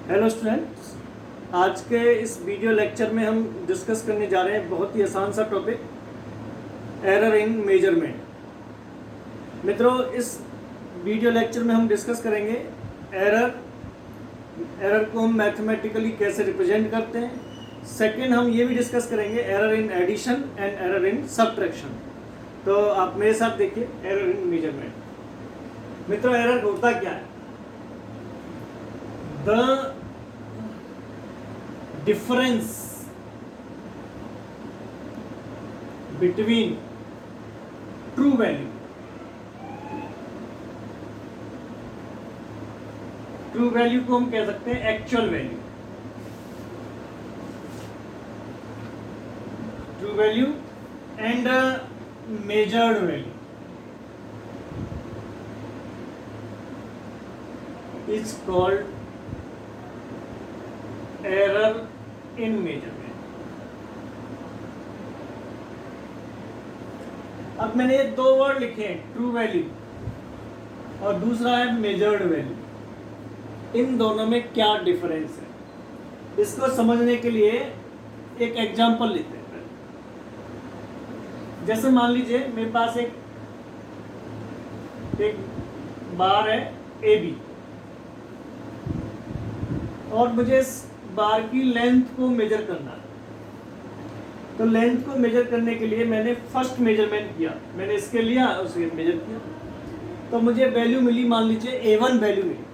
Hello students, आज के इस वीडियो लेक्चर में हम डिस्कस करने जा रहे हैं बहुत ही आसान सा टॉपिक, एरर इन मेजरमेंट। मित्रों, इस वीडियो लेक्चर में हम डिस्कस करेंगे एरर को हम मैथमेटिकली कैसे रिप्रेजेंट करते हैं। सेकंड, हम ये भी डिस्कस करेंगे error in addition and error in subtraction. तो आप मेरे साथ देखिए एरर इन मेजरमेंट। मित्रों, एरर होता क्या है? The difference between true value को हम कह सकते हैं actual value, true value and measured value is called error in measurement. अब मैंने ये दो वर्ड लिखे हैं, ट्रू वैल्यू और दूसरा है मेजर्ड वैल्यू। इन दोनों में क्या डिफरेंस है, इसको समझने के लिए एक एग्जांपल लेते हैं। जैसे मान लीजिए मेरे पास एक बार है ए बी और मुझे इस बार की लेंथ को मेजर करना है। तो लेंथ को मेजर करने के लिए मैंने फर्स्ट मेजरमेंट किया, मैंने इसके लिया उसके मेजर किया, तो मुझे वैल्यू मिली, मान लीजिए A1 वैल्यू मिली।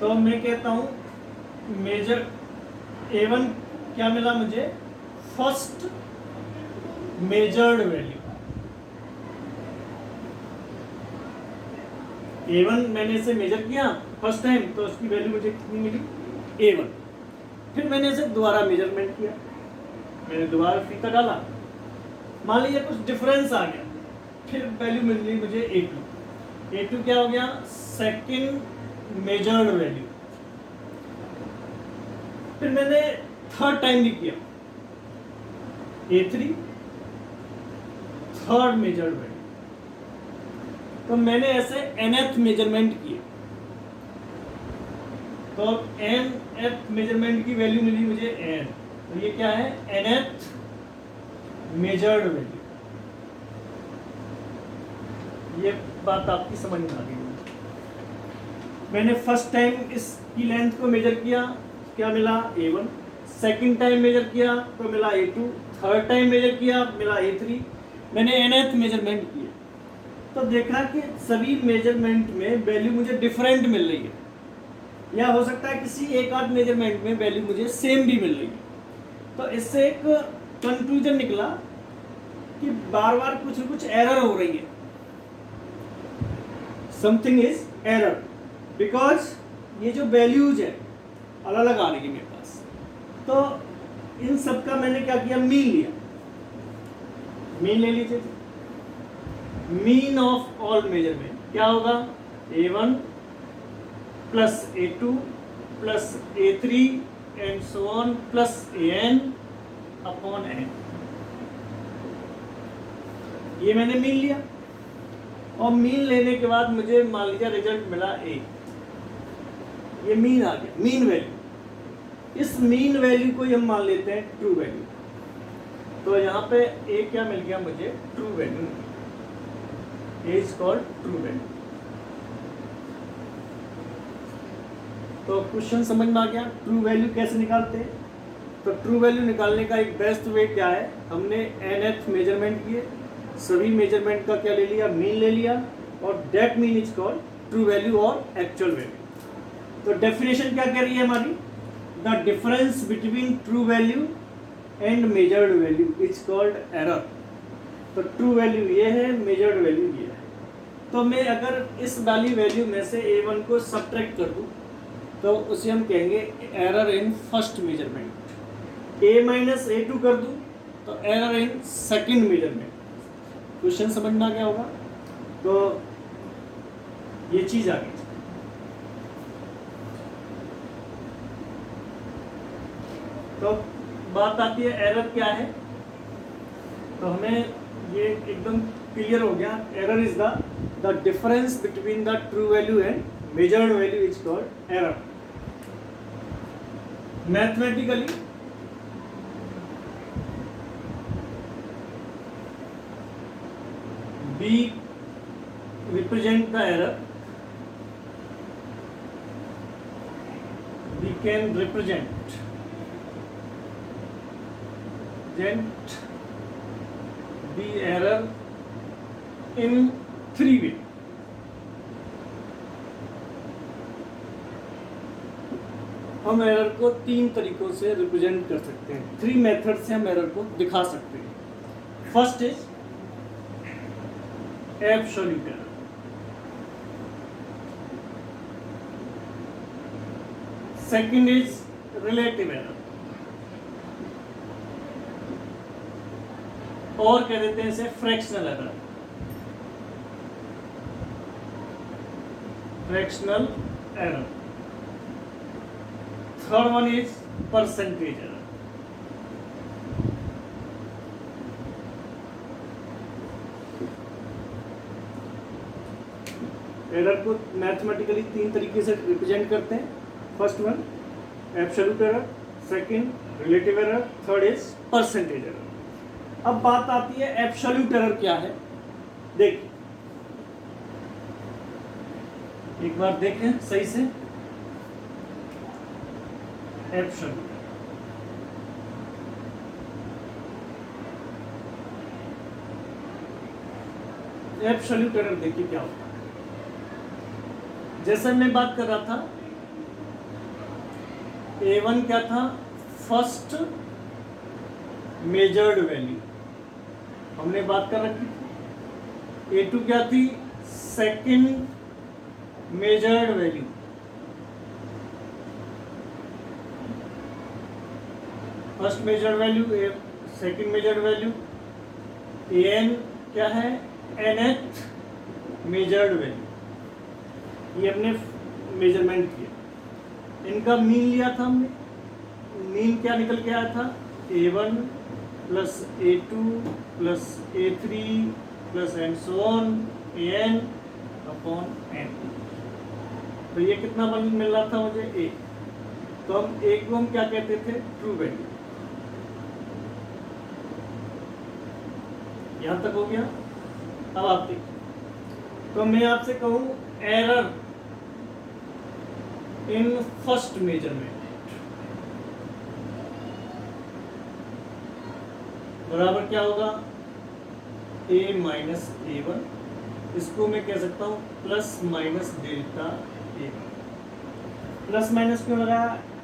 तो मैं कहता हूँ मेजर A1 क्या मिला मुझे, फर्स्ट मेजर्ड वैल्यू। A1 मैंने इसे मेजर किया फर्स्ट टाइम, तो उसकी वैल्यू मुझे कितनी मिली, A1। फिर मैंने इसे दोबारा मेजरमेंट किया, मैंने दोबारा फीता डाला, मान लीजिए कुछ डिफरेंस आ गया, फिर वैल्यू मिल गई मुझे A2 क्या हो गया, सेकंड मेजर्ड वैल्यू। फिर मैंने थर्ड टाइम भी किया, A3 थर्ड मेजर्ड वैल्यू। तो मैंने ऐसे nth मेजरमेंट किए, तो nth मेजरमेंट की वैल्यू मिली मुझे n। तो ये क्या है, nth मेजर्ड वैल्यू। ये बात आपकी समझ में आ गई। मैंने फर्स्ट टाइम इसकी लेंथ को मेजर किया, क्या मिला, A1। सेकंड टाइम मेजर किया तो मिला A2। थर्ड टाइम मेजर किया मिला A3। मैंने nth मेजरमेंट किया, तो देखा कि सभी मेजरमेंट में वैल्यू मुझे डिफरेंट मिल रही है, या हो सकता है किसी एक आध मेजरमेंट में वैल्यू मुझे सेम भी मिल रही है। तो इससे एक कंक्लूजन निकला कि बार बार कुछ न कुछ एरर हो रही है, समथिंग इज एरर, बिकॉज ये जो वैल्यूज है अलग अलग आ रही है मेरे पास। तो इन सब का मैंने क्या किया, मीन लिया। मीन ले लीजिए, मीन ऑफ ऑल मेजरमेंट क्या होगा, A1 plus A2 plus A3 and so on plus AN upon N। ये मैंने मीन लिया, और मीन लेने के बाद मुझे मान लीजिए रिजल्ट मिला A। ये मीन आ गया, मीन वैल्यू। इस मीन वैल्यू को हम मान लेते हैं ट्रू वैल्यू। तो यहाँ पे A क्या मिल गया मुझे, true value. A is called true value. तो क्वेश्चन समझ में आ गया, ट्रू वैल्यू कैसे निकालते हैं। तो ट्रू वैल्यू निकालने का एक बेस्ट वे क्या है, हमने nth मेजरमेंट किए, सभी मेजरमेंट का क्या ले लिया, मीन ले लिया, और that mean is called true value और एक्चुअल वैल्यू। तो डेफिनेशन क्या कह रही है हमारी, the difference between true value and measured value is called error. तो ट्रू वैल्यू ये है, मेजर्ड वैल्यू ये है। तो मैं अगर इस वाली वैल्यू में से A1 को सब्ट्रैक्ट कर दूं, तो उसे हम कहेंगे error in first measurement. A minus A2 कर दूं तो error in second measurement. Question समझ में आ गया होगा। तो ये चीज आ गई। तो बात आती है एरर क्या है। तो हमें ये एकदम क्लियर हो गया, error is the difference between the true value and measured value is called error. Mathematically we represent the error, we can represent the error in three ways. हम एरर को तीन तरीकों से रिप्रेजेंट कर सकते हैं, थ्री मेथड से हम एरर को दिखा सकते हैं. First is absolute error. Second is relative error, और कह देते हैं इसे fractional error. Fractional error. Third one is percentage error. Error को मैथमेटिकली तीन तरीके से रिप्रेजेंट करते हैं. First one absolute error, second relative error, third is percentage error. अब बात आती है एब्सोल्यूट एरर क्या है. देखिए एक बार देखें सही से. एब्सोल्यूट एब्सोल्यूट एरर देखिए क्या होता है. जैसे मैं बात कर रहा था, A1 क्या था, फर्स्ट मेजर्ड वैल्यू हमने बात कर रखी थी. A2 क्या थी, second measured value. First measured value, second measured value. An क्या है, nth मेजर्ड वैल्यू. ये हमने मेजरमेंट किया. इनका मीन लिया था हमने. मीन क्या निकल के आया था, A1 plus A2 plus A3 plus and so on An upon n. तो ये कितना मिल रहा था मुझे, A. तो हम A को हम क्या कहते थे, ट्रू वैल्यू. यहां तक हो गया. अब आप देखिए, तो मैं आपसे कहूं एरर इन फर्स्ट मेजरमेंट बराबर क्या होगा, A माइनस A1. इसको मैं कह सकता हूं plus minus delta A1. Plus minus क्यों लगा,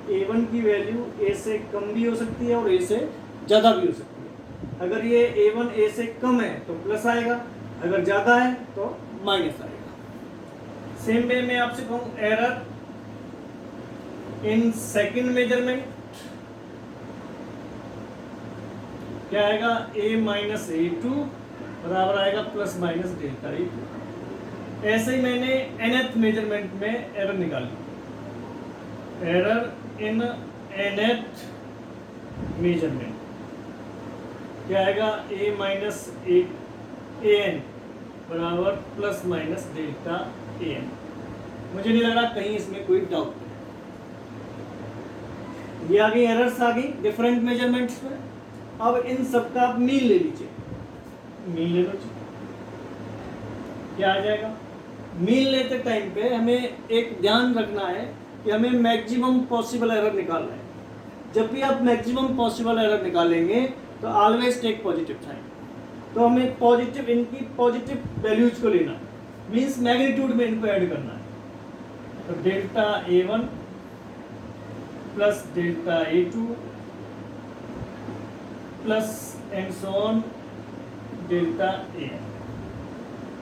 A1 की वैल्यू A से कम भी हो सकती है और A से ज़्यादा भी हो सकती है. अगर ये A1 A से कम है तो प्लस आएगा, अगर ज़्यादा है तो माइनस आएगा. सेम वे में आपसे कहूँ एरर इन सेकंड मेजरमेंट क्या आएगा, A माइनस A2 बराबर आएगा प्लस माइनस डेल्टा A2. ऐसे ही मैंने nth मेजरमेंट में एरर निकाली. एरर इन nth मेजरमेंट क्या आएगा, A माइनस AN बराबर प्लस माइनस डेल्टा AN. मुझे नहीं लग रहा कहीं इसमें कोई डाउट है. ये आ गई एरर्स, आ गई डिफरेंट मेजरमेंट्स में. अब इन सब का आप मीन ले लीजिए. मीन ले लो जी. क्या आ जाएगा, मीन लेते टाइम पे हमें एक ध्यान रखना है कि हमें मैक्सिमम पॉसिबल एरर निकालना है. जब भी आप मैक्सिमम पॉसिबल एरर निकालेंगे तो ऑलवेज टेक पॉजिटिव साइन. तो हमें पॉजिटिव, इनकी पॉजिटिव वैल्यूज को लेना, मीन्स मैग्नीट्यूड में इनको ऐड करना है. तो delta A1 plus delta A2 plus and so on delta AN.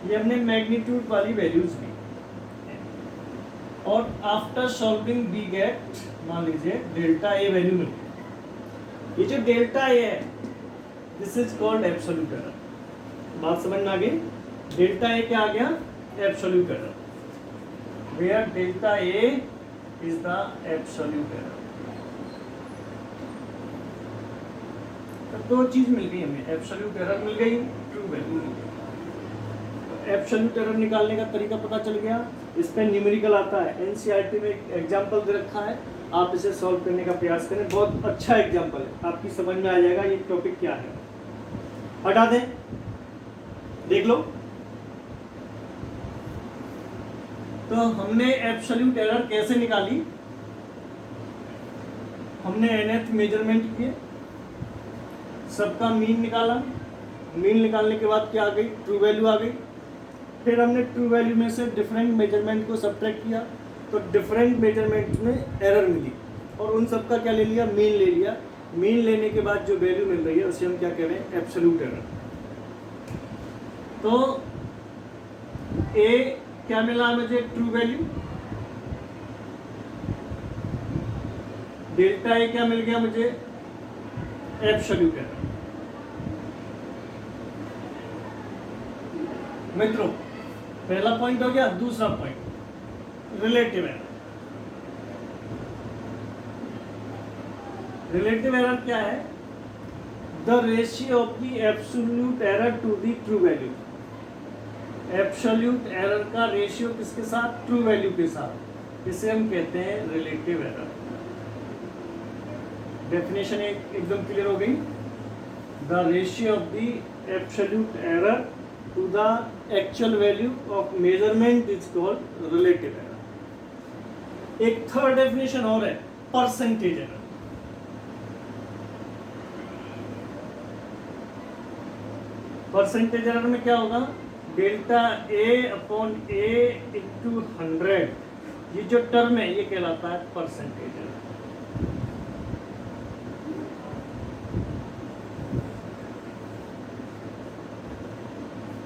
ये हमने मैग्नीट्यूड वाली वैल्यूज ली. और आफ्टर सॉल्विंग वी गेट, मान लीजिए डेल्टा A वैल्यू मिल गई. ये जो डेल्टा A है this is called absolute error. बात समझ में आ गई. डेल्टा A क्या आ गया, absolute error. Where delta A is the absolute error. तो दो चीज मिल गई हमें, एब्सोल्यूट एरर मिल गई, ट्रू वैल्यू मिल गई. तो एब्सोल्यूट एरर निकालने का तरीका पता चल गया। इस पर न्यूमेरिकल आता है, एनसीईआरटी में एक एग्जाम्पल दे रखा है, आप इसे सॉल्व करने का प्रयास करें। बहुत अच्छा एग्जाम्पल है, आपकी समझ में आ जाएगा ये टॉपिक क्या है। हटा दें, देख लो। तो हमने एब्सोल्यूट एरर कैसे निकाली, हमने nth मेजरमेंट किए, सबका मीन निकाला, मीन निकालने के बाद क्या आ गई, ट्रू वैल्यू आ गई। फिर हमने ट्रू वैल्यू में से डिफरेंट मेजरमेंट को सब्ट्रैक्ट किया, तो डिफरेंट मेजरमेंट में एरर मिली और उन सबका क्या ले लिया, मीन ले लिया। मीन लेने के बाद जो वैल्यू मिल रही है उसे हम क्या कह रहे हैं, एब्सोल्यूट एरर। तो ए क्या मिला मुझे, ट्रू वैल्यू, डेल्टा ए क्या मिल गया मुझे, एब्सोल्यूट एरर। मित्रों पहला पॉइंट हो गया। दूसरा point relative error. Relative error क्या है, the ratio of the absolute error to the true value. Absolute error का रेशियो किसके साथ, ट्रू वैल्यू के साथ, इसे हम कहते हैं रिलेटिव एरर। डेफिनेशन एकदम क्लियर हो गई। The ratio of the absolute error to the actual value of measurement is called relative error. एक थर्ड डेफिनेशन और है, परसेंटेज एरर। परसेंटेज एरर में क्या होगा, delta A upon A into 100, ये जो टर्म है ये कहलाता है परसेंटेज एरर।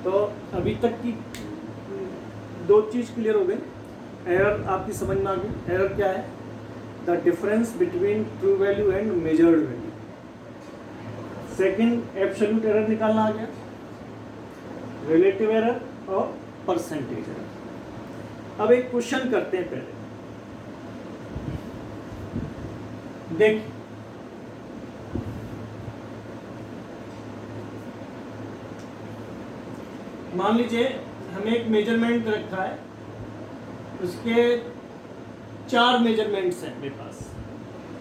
तो अभी तक की दो चीज क्लियर हो गई। एरर आपकी समझ में आ गई। एरर क्या है, the difference between true value and measured value. Second absolute error निकालना आ गया, रिलेटिव एरर और परसेंटेज एरर। अब एक क्वेश्चन करते हैं पहले, देख मान लीजिए हमें एक मेजरमेंट रखा है, उसके 4 मेजरमेंट्स हैं मेरे पास।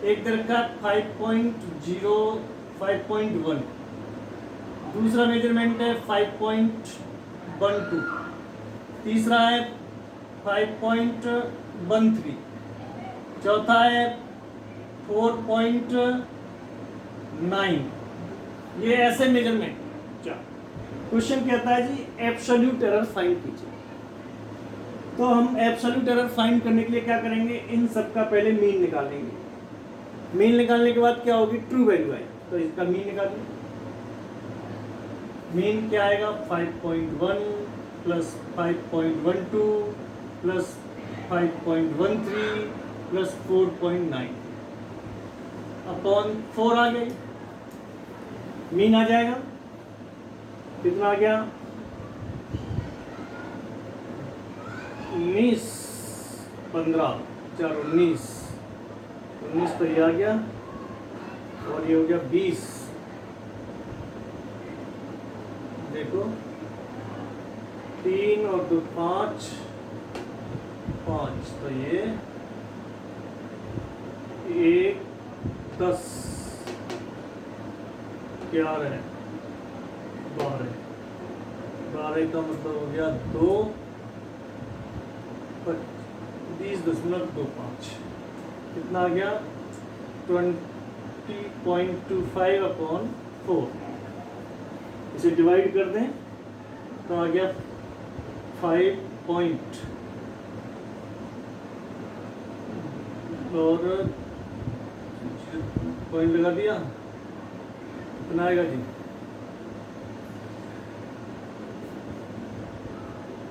एक दे रखा है 5.0, 5.1, दूसरा मेजरमेंट है 5.12, तीसरा है 5.13, चौथा है 4.9। ये ऐसे मेजरमेंट। क्वेश्चन कहता है जी एब्सोल्यूट एरर फाइंड कीजिए। तो हम एब्सोल्यूट एरर फाइंड करने के लिए क्या करेंगे, इन सब का पहले मीन निकालेंगे। मीन निकालने के बाद क्या होगी, ट्रू वैल्यू आएगी, तो इसका मीन निकालेंगे। मीन क्या आएगा, 5.1 प्लस 5.12 प्लस 5.13 प्लस 4.9 अपॉन 4 आ गई। मीन आ जाएगा, कितना आ गया, 19, 15, 4, 19 तो ये आ गया और ये हो गया 20। देखो 3 और 2 5, तो ये 1 10 11 12 का मतलब हो गया 2 20.25, कितना आ गया 20.25 अपॉन 4। इसे डिवाइड कर दें तो आ गया 5 पॉइंट और पॉइंट लगा दिया, कितना आएगा जी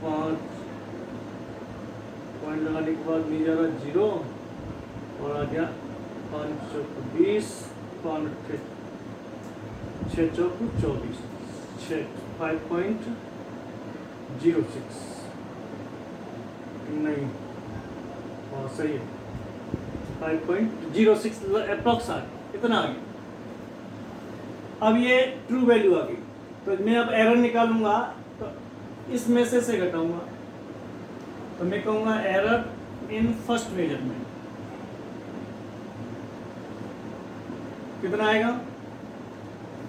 5 पॉइंट लगाने के बाद नहीं जा रहा 0 और आ गया 5 चौक 20, 5 6 चौक 24, 5.06 नहीं, और सही है 5.06 अप्रॉक्स आ गया, इतना आ गया। अब ये ट्रू वैल्यू आ गई, तो मैं अब एरर निकालूंगा तो इसमें से घटाऊंगा तो मैं कहूँगा एरर इन फर्स्ट मेजरमेंट कितना आएगा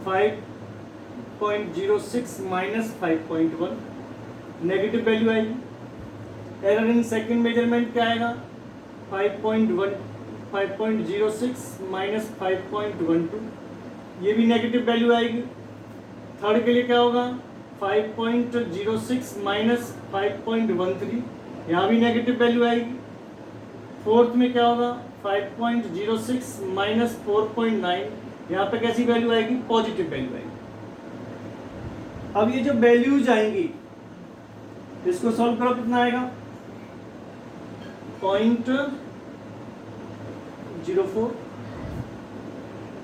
5.06 माइनस 5.1 नेगेटिव वैल्यू आएगी। एरर इन सेकंड मेजरमेंट क्या आएगा 5.06 माइनस 5.12 ये भी नेगेटिव वैल्यू आएगी। थर्ड के लिए क्या होगा 5.06 माइनस 5.13 यहाँ भी नेगेटिव वैल्यू आएगी। फोर्थ में क्या होगा 5.06 माइनस 4.9 यहाँ पे कैसी वैल्यू आएगी पॉजिटिव वैल्यू आएगी। अब ये जो वैल्यूज आएंगी इसको सॉल्व करो कितना आएगा 0.04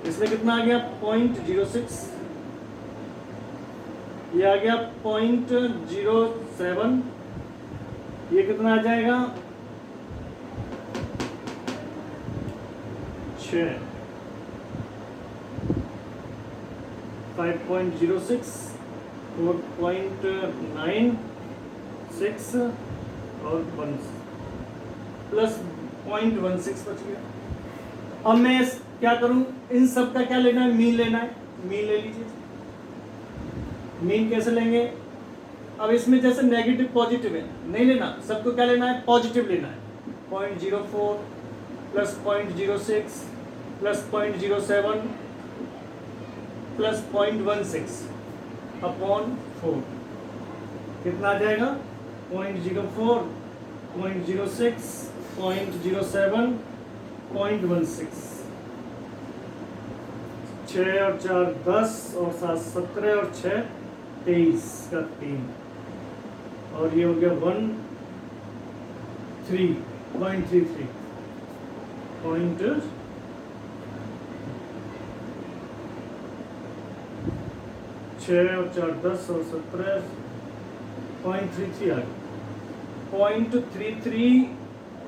इसमें कितना आ गया 0.06 ये आ गया 0.07 ये कितना आ जाएगा 5.06 4.96 और 1 प्लस 0.16 बच गया। अब मैं क्या करूं इन सब का क्या लेना है मीन लेना है मीन ले लीजिए। मीन कैसे लेंगे अब इसमें जैसे नेगेटिव पॉजिटिव है नहीं लेना सबको क्या लेना है पॉजिटिव लेना है 0.04 प्लस 0.06 प्लस 0.07 प्लस 0.16 अपॉन 4 कितना आ जाएगा 0.04 0.06 0.07 0.16 6 और 4 10 और 7 17 और 6 23 का 3 और ये हो गया 1.33 पॉइंट 6 और 4 10 और 17 0.33 आ गया 0.33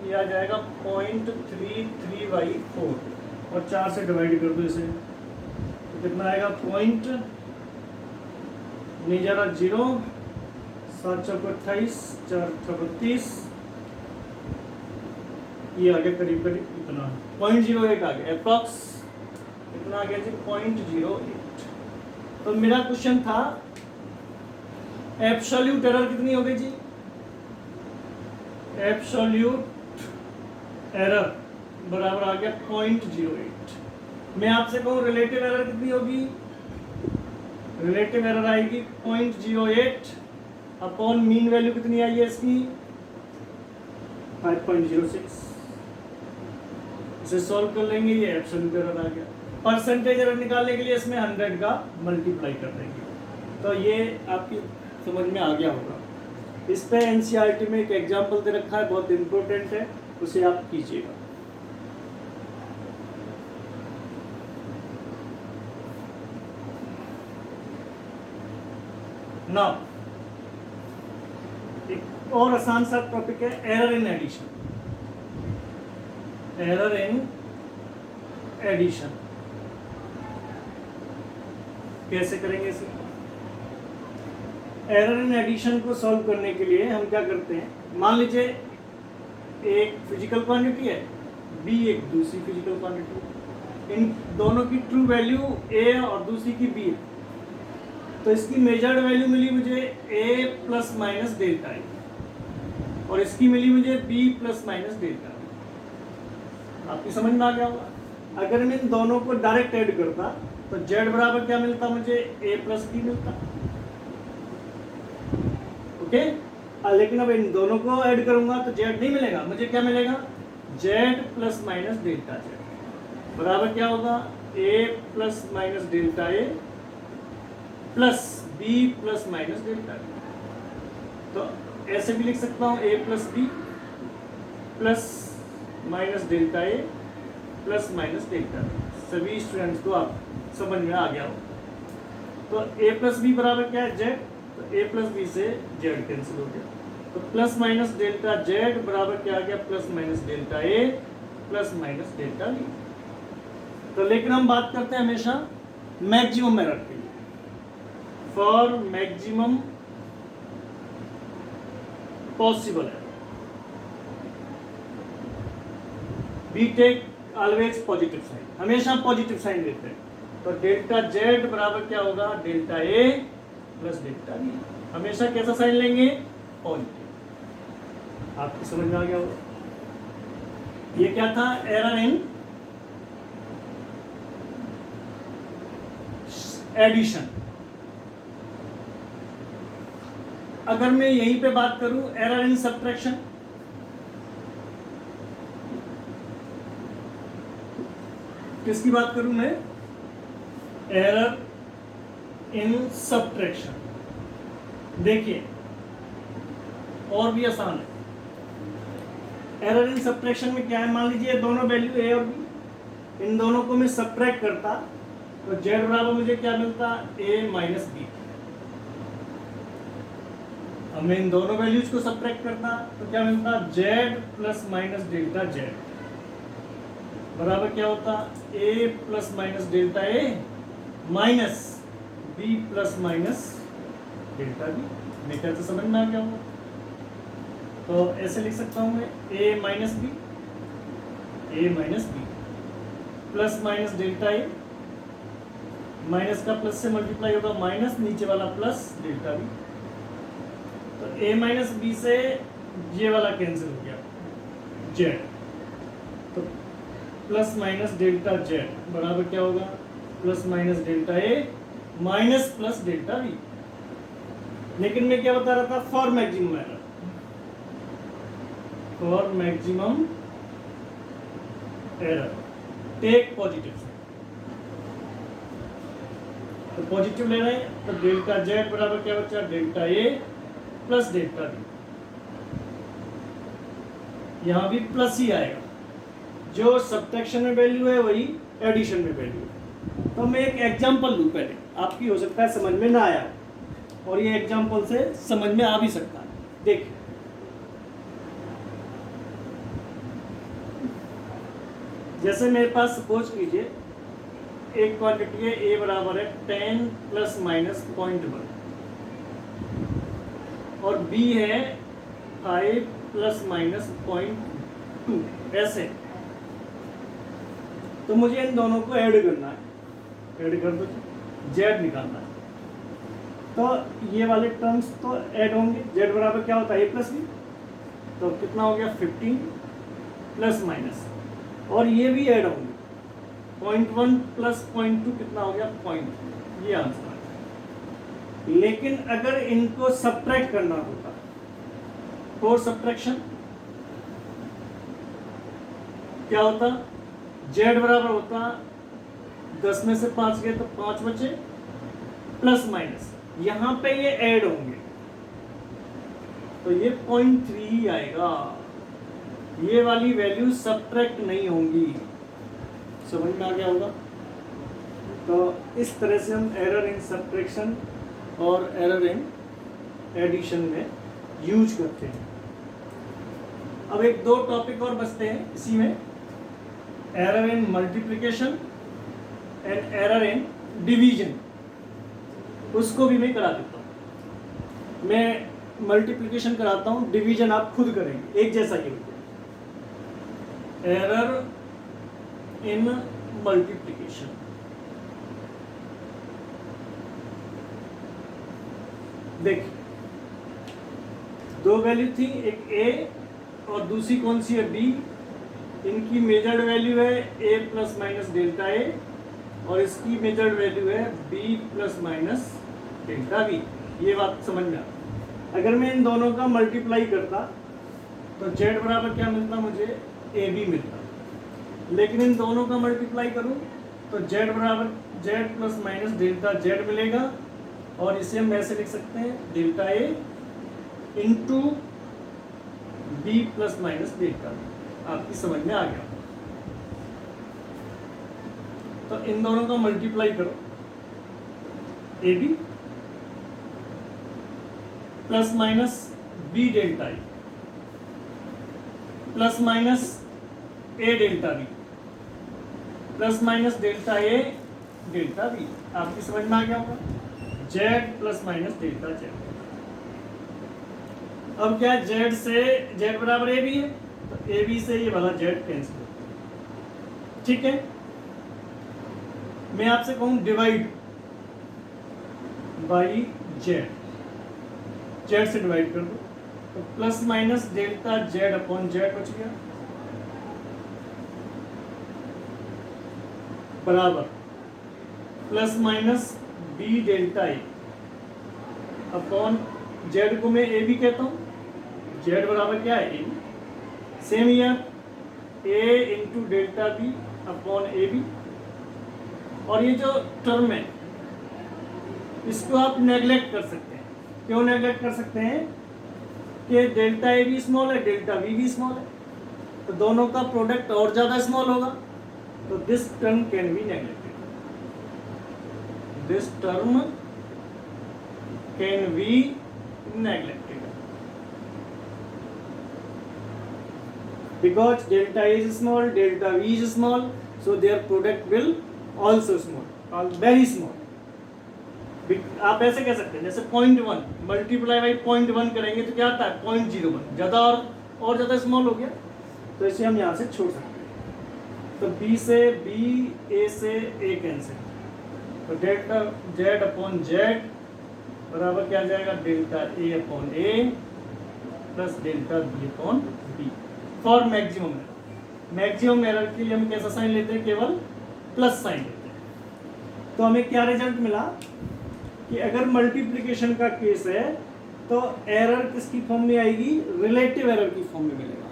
ये आ जाएगा 0.33/4 और 4 से डिवाइड कर दो इसे तो कितना आएगा पॉइंट नहीं जा रहा 0 7 चौक 28 4 32 ये आ गया करीब करीब इतना 0.08 आ गया अप्रॉक्स कितना आ गया जी 0.08। तो मेरा क्वेश्चन था एब्सोल्यूट एरर कितनी हो गई जी एब्सोल्यूट एरर बराबर आ गया 0.08। मैं आपसे कहूँ रिलेटिव एरर कितनी होगी रिलेटिव एरर आएगी 0.08 अपॉन मीन वैल्यू कितनी आई है इसकी 5.06 इसे सॉल्व कर लेंगे ये एब्सोल्यूट एरर आ गया। परसेंटेज एरर निकालने के लिए इसमें 100 का मल्टीप्लाई कर देंगे तो ये आपकी समझ में आ गया होगा। इस पे एनसीईआरटी में एक एग्जाम्पल दे रखा है बहुत इंपॉर्टेंट है उसे आप कीजिएगा। नाउ एक और आसान सा टॉपिक है error in addition. Error in addition कैसे करेंगे इसे एरर इन एडिशन को सॉल्व करने के लिए हम क्या करते हैं मान लीजिए एक फिजिकल क्वांटिटी है बी एक दूसरी फिजिकल क्वांटिटी इन दोनों की ट्रू वैल्यू ए और दूसरी की बी है तो इसकी मेजर्ड वैल्यू मिली मुझे ए प्लस माइनस डेल्टा ए और इसकी मिली मुझे बी प्लस माइनस डेल्टा। आपकी समझ में आ गया होगा। अगर मैं इन दोनों को डायरेक्ट ऐड करता तो z बराबर क्या मिलता मुझे a प्लस बी मिलता ओके। लेकिन अब इन दोनों को ऐड करूंगा तो z नहीं मिलेगा मुझे क्या मिलेगा z plus minus delta z बराबर क्या होगा a plus minus delta A plus B plus minus delta B. तो ऐसे भी लिख सकता हूँ a plus B plus minus delta A plus minus delta B. सभी स्टूडेंट्स को आप समझ में आ गया हो। तो a प्लस बी बराबर क्या है z तो a प्लस बी से z कैंसिल हो गया तो प्लस माइनस डेल्टा z बराबर क्या आ गया plus minus delta A plus minus delta B. तो लेकिन हम बात करते हैं हमेशा मैक्सिमम एरर के लिए। फॉर मैक्सिमम पॉसिबल है। Be take always positive sign, हमेशा पॉजिटिव साइन देते हैं। तो डेल्टा जेड बराबर क्या होगा, delta A plus delta B. हमेशा कैसा साइन लेंगे, पॉजिटिव। आपको समझ में आ गया होगा। ये क्या था, एरर इन एडिशन। अगर मैं यहीं पे बात करूं एरर इन सब्ट्रैक्शन, किसकी बात करूं मैं, एरर इन सब्ट्रैक्शन। देखिए और भी आसान है। एरर इन सब्ट्रैक्शन में क्या है, मान लीजिए दोनों वैल्यू ए और बी, इन दोनों को मैं सब्ट्रैक्ट करता तो जेड बराबर मुझे क्या मिलता, ए माइनस बी। अब मैं इन दोनों वैल्यूज को सब्ट्रैक्ट करता तो क्या मिलता, Z plus minus delta Z बराबर क्या होता, A plus minus delta A minus B plus minus delta B. मैं क्या तो समझ में आ गया होगा। तो ऐसे लिख सकता हूं मैं, A minus B plus minus delta A, minus का प्लस से मल्टीप्लाई होगा माइनस, नीचे वाला प्लस डेल्टा बी। तो ए माइनस बी से ये वाला कैंसिल हो गया, जेड। तो प्लस माइनस डेल्टा जेड बराबर क्या होगा, plus minus delta A minus plus delta B. लेकिन मैं क्या बता रहा था, for maximum error, for maximum error take positive sign. तो पॉजिटिव ले रहे हैं तो डेल्टा जेड बराबर क्या बचा, delta A plus delta B. यहां भी प्लस ही आएगा, जो सब्ट्रैक्शन में वैल्यू है वही एडिशन में वैल्यू है। तो मैं एक एग्जांपल लूं पहले, आपकी हो सकता है समझ में ना आया और ये एग्जांपल से समझ में आ भी सकता है। देखिए जैसे मेरे पास सपोज कीजिए एक क्वांटिटी है ए बराबर है 10 प्लस माइनस 0.1 और बी है 5 प्लस माइनस 0.2, ऐसे। तो मुझे इन दोनों को ऐड करना है, ऐड कर दो, जेड निकालना है। तो ये वाले टर्म्स तो ऐड होंगे, जेड बराबर क्या होता है, ए प्लस बी। तो कितना हो गया, 15 प्लस माइनस, और ये भी ऐड होंगे, 0.1 प्लस 0.2 कितना हो गया, 0.2। ये आंसर है। लेकिन अगर इनको सब्ट्रैक्ट करना होता, फॉर सब्ट्रैक्शन क्या होता, जेड बराबर होता 10 में से 5 गए तो 5 बचे, प्लस माइनस यहां पे ये ऐड होंगे तो ये 0.3 ही आएगा, ये वाली वैल्यू सब्ट्रैक्ट नहीं होंगी। समझ में आ गया होगा। तो इस तरह से हम एरर इन सब्ट्रैक्शन और एरर इन एडिशन में यूज करते हैं। अब एक दो टॉपिक और बचते हैं इसी में, error in multiplication and error in division, उसको भी मैं करा देता हूँ। मैं मल्टीप्लिकेशन कराता हूँ, डिवीजन आप खुद करेंगे, एक जैसा ही होगा। एरर इन मल्टीप्लिकेशन, देखिए दो वैल्यू थी, एक ए और दूसरी कौन सी है, बी। इनकी मेजर्ड वैल्यू है A plus minus delta A और इसकी मेजर्ड वैल्यू है B plus minus delta B. ये बात समझ में आ। अगर मैं इन दोनों का मल्टीप्लाई करता तो जेड बराबर क्या मिलता मुझे, ए बी मिलता। लेकिन इन दोनों का मल्टीप्लाई करूं तो जेड बराबर Z plus minus delta Z मिलेगा और इसे हम ऐसे लिख सकते हैं, delta A into B plus minus delta B. आपकी समझ में आ गया। तो इन दोनों का मल्टीप्लाई करो, A B plus minus B delta A plus minus A delta B plus minus delta A delta B. आपकी समझ में आ गया होगा। Z plus minus delta Z. अब क्या जेड से जेड बराबर ए बी है, तो ए बी से ये वाला जेड कैंसिल, ठीक है। मैं आपसे कहूं डिवाइड बाई जेड, जेड से डिवाइड कर दो, तो plus minus delta Z upon Z बच गया, बराबर plus minus B delta A upon Z को मैं ए बी कहता हूँ, जेड बराबर क्या है A B, same here A into delta B upon A B. और ये जो टर्म है इसको आप नेगलेक्ट कर सकते हैं। क्यों नेगलेक्ट कर सकते हैं? कि डेल्टा ए भी स्मॉल है, डेल्टा बी भी स्मॉल है, तो दोनों का प्रोडक्ट और ज़्यादा स्मॉल होगा, तो this term can be neglected, this term can be neglected because delta A is small, delta V is small, so their product will also small, very small. आप ऐसे कह सकते हैं जैसे 0.1 मल्टीप्लाई बाई 0.1 करेंगे तो क्या आता है 0.01, ज़्यादा और ज़्यादा स्मॉल हो गया, तो इसे हम यहाँ से छोड़ सकते हैं। तो B से B, A से A कैंसिल, तो डेल्टा Z अपॉन Z बराबर क्या आ जाएगा, delta A upon A plus delta B upon B for maximum error. Maximum error के लिए हम कैसा साइन लेते हैं, केवल प्लस साइन लेते हैं। तो हमें क्या रिजल्ट मिला कि अगर मल्टीप्लिकेशन का केस है तो एरर किसकी फॉर्म में आएगी, रिलेटिव एरर की फॉर्म में मिलेगा,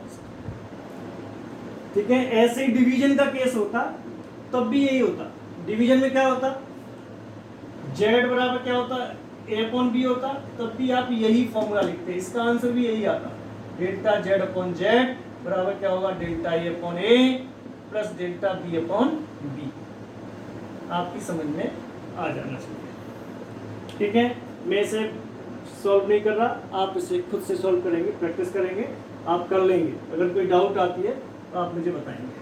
ठीक है। ऐसे ही डिवीजन का केस होता तब भी यही होता। डिवीजन में क्या होता, जेड बराबर क्या होता, ए अपॉन बी होता, तब भी आप यही फॉर्मूला लिखते हैं, इसका आंसर भी यही आता, डेल्टा जेड अपॉन जेड बराबर क्या होगा, delta A upon A plus delta B upon B. आपकी समझ में आ जाना चाहिए, ठीक है। मैं इसे सॉल्व नहीं कर रहा, आप इसे खुद से सॉल्व करेंगे, प्रैक्टिस करेंगे, आप कर लेंगे। अगर कोई डाउट आती है तो आप मुझे बताएंगे।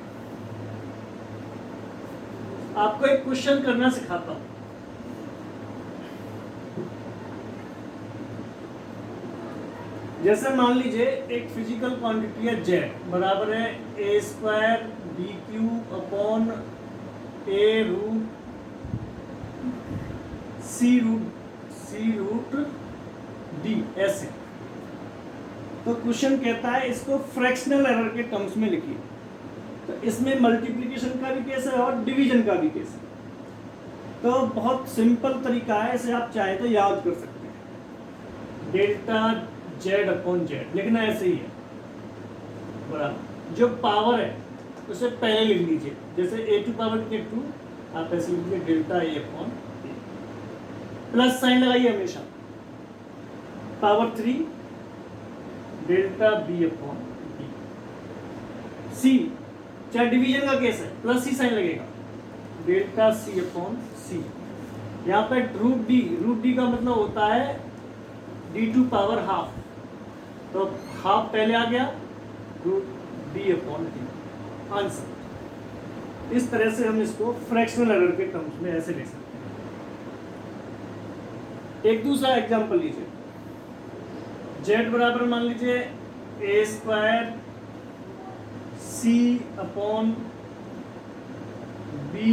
आपको एक क्वेश्चन करना सिखाता हूं। जैसे मान लीजिए एक फिजिकल क्वांटिटी है जेड बराबर है ए स्क्वायर बी क्यूब अपॉन ए रूट सी रूट डी ऐसे। तो क्वेश्चन कहता है इसको फ्रैक्शनल एरर के टर्म्स में लिखिए। तो इसमें मल्टीप्लिकेशन का भी केस है और डिवीजन का भी केस है। तो बहुत सिंपल तरीका है, इसे आप चाहे तो याद कर सकते हैं। डेल्टा जेड अपॉन जेड लिखना ऐसे ही है, बराबर जो पावर है उसे पहले लिख लीजिए, जैसे ए टू पावर के 2 आप ऐसे लिखिए delta A upon plus sign लगाइए हमेशा, power 3 delta B upon B. C चाहे डिवीजन का केस है प्लस सी साइन लगेगा, डेल्टा सी अपॉन सी। यहाँ पे रूट डी का मतलब होता है डी टू पावर हाफ, तो हाफ पहले आ गया, root D upon D answer. इस तरह से हम इसको फ्रैक्शनल एरर के टर्म्स में ऐसे ले सकते हैं। एक दूसरा एग्जांपल लीजिए, जेड बराबर मान लीजिए A square C upon B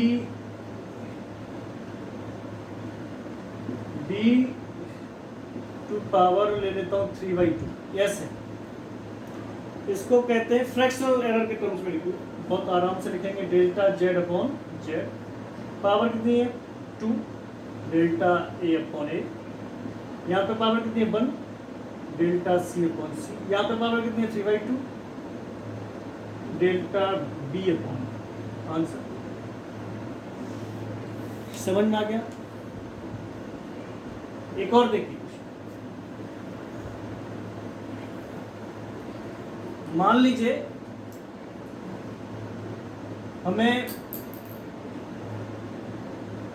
to power ले लेता हूँ 3/2, यस है। इसको कहते हैं फ्रैक्शनल एरर के टर्म्स में लिखो, बहुत आराम से लिखेंगे, delta Z upon Z, power कितनी है 2 डेल्टा ए अपॉन ए, यहाँ पे पावर कितनी है 1 डेल्टा सी अपॉन सी, यहाँ पे पावर कितनी है 3/2 डेल्टा बी अपॉन आंसर। समझ में आ गया? एक और देखिए, मान लीजिए हमें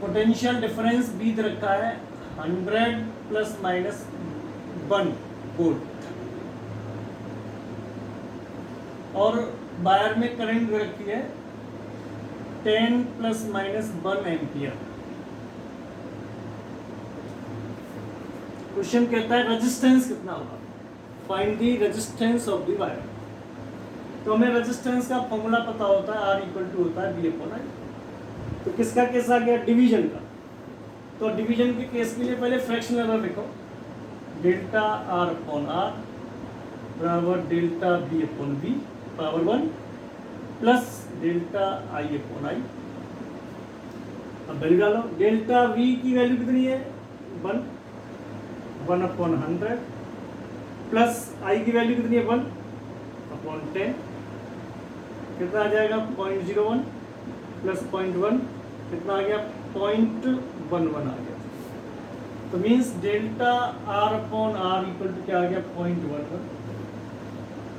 पोटेंशियल डिफरेंस बी दे रखा है 100 प्लस माइनस 1 वोल्ट, और वायर में करंट दे रखी है 10 प्लस माइनस 1 एम्पियर। क्वेश्चन कहता है रेजिस्टेंस कितना होगा। Find the resistance of the wire. तो हमें रेजिस्टेंस का फॉर्मूला पता होता है, R इक्वल टू होता है V/I। तो किसका केस आ गया? डिवीजन का। तो डिवीजन के केस के लिए पहले फ्रैक्शनल एरर लिखो, डेल्टा R/R बराबर delta V/V power 1 plus delta I/I। अब वैल्यू डालो, डेल्टा V की वैल्यू कितनी है? 1/100 प्लस I की वैल्यू कितनी है? 1/10। कितना आ जाएगा? 0.01 प्लस 0.1 कितना आ गया? 0.11 आ गया। तो means delta R/R equal to क्या आ गया? 0.11।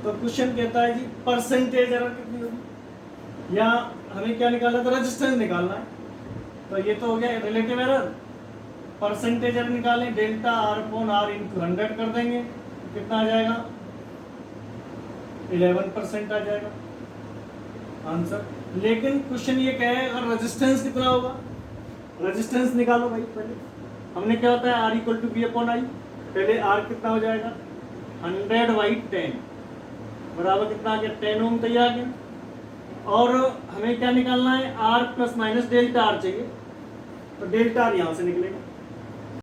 तो क्वेश्चन कहता है जी परसेंटेज एरर कितनी होगी, या हमें क्या निकालना था? रेजिस्टेंस निकालना है। तो ये तो हो गया रिलेटिव एरर। परसेंटेज एरर निकालें, डेल्टा R/R इंटू 100 कर देंगे तो कितना आ जाएगा? 11% आ जाएगा आंसर। लेकिन क्वेश्चन ये कह है अगर रेजिस्टेंस कितना होगा, रेजिस्टेंस निकालो भाई। पहले हमने क्या होता है? R equal to V/I। पहले R कितना हो जाएगा? 100/10 बराबर कितना आ गया? 10 ओम तैयार आ गया। और हमें क्या निकालना है? R plus minus delta R चाहिए। तो डेल्टा R यहाँ से निकलेगा।